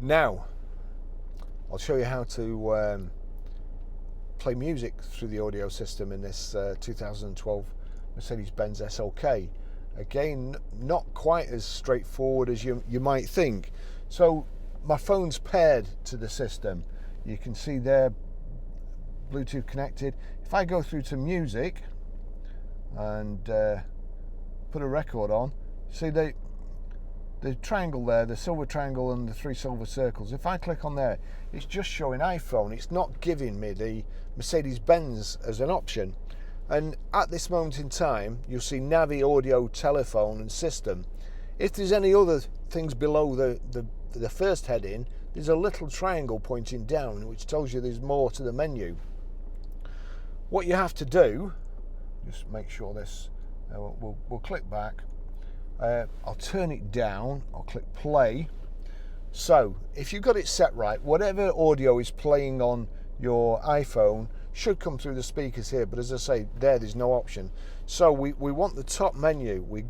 Now, I'll show you how to play music through the audio system in this 2012 Mercedes Benz SLK. Again, not quite as straightforward as you might think. So my phone's paired to the system. You can see there, Bluetooth connected. If I go through to music and put a record on, see the triangle there, the silver triangle and the three silver circles. If I click on there, it's just showing iPhone. It's not giving me the Mercedes Benz as an option. And at this moment in time, you'll see Navi, audio, telephone and system. If there's any other things below the first heading, there's a little triangle pointing down, which tells you there's more to the menu. What you have to do, just make sure this, we'll click back. I'll turn it down, I'll click play. So if you've got it set right, whatever audio is playing on your iPhone should come through the speakers here, but as I say, there's no option. So we want the top menu. We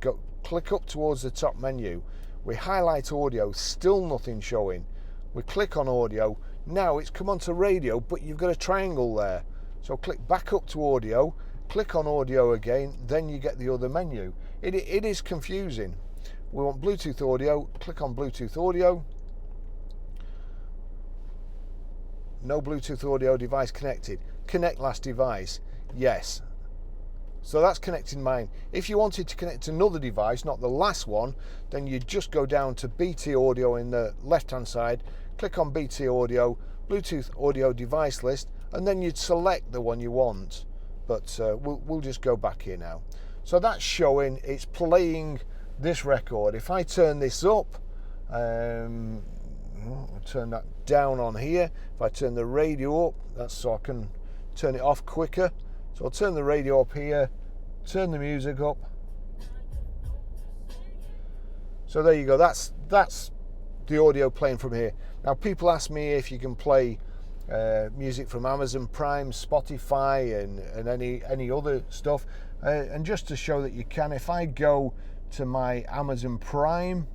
click up towards the top menu, we highlight audio, still nothing showing. We click on audio, now it's come onto radio, but you've got a triangle there. So click back up to audio, click on audio again, then you get the other menu. It is confusing. We want Bluetooth audio, click on Bluetooth audio. No Bluetooth audio device connected. Connect last device, yes. So that's connecting mine. If you wanted to connect another device, not the last one, then you just go down to BT audio in the left hand side, click on BT audio, Bluetooth audio device list, and then you'd select the one you want. But we'll just go back here now. So that's showing, it's playing this record. If I turn this up, I'll turn that down on here. If I turn the radio up, that's so I can turn it off quicker. So I'll turn the radio up here, turn the music up. So there you go, that's the audio playing from here. Now people ask me if you can play music from Amazon Prime, Spotify and any other stuff, and just to show that you can, if I go to my Amazon Prime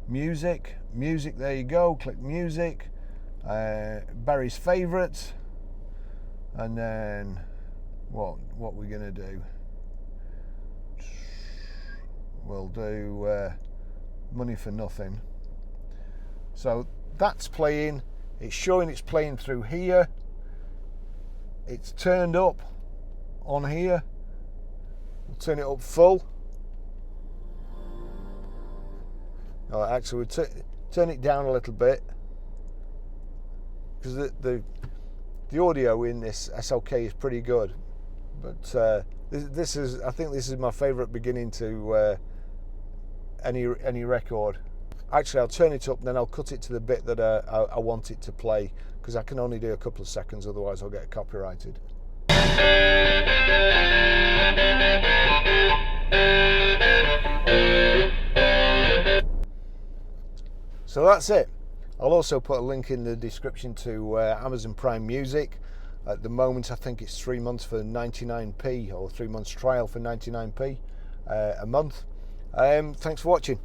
music, there you go, click music, Barry's favourites, and then what we're gonna do, we'll do Money for Nothing. So that's playing. It's showing it's playing through here. It's turned up on here. We'll turn it up full. No, actually we'll turn it down a little bit, because the audio in this SLK is pretty good. But I think this is my favourite beginning to any record. Actually, I'll turn it up and then I'll cut it to the bit that I want it to play, because I can only do a couple of seconds, otherwise I'll get copyrighted. So that's it. I'll also put a link in the description to Amazon Prime Music. At the moment I think it's 3 months for 99p, or 3 months trial for 99p a month. Thanks for watching.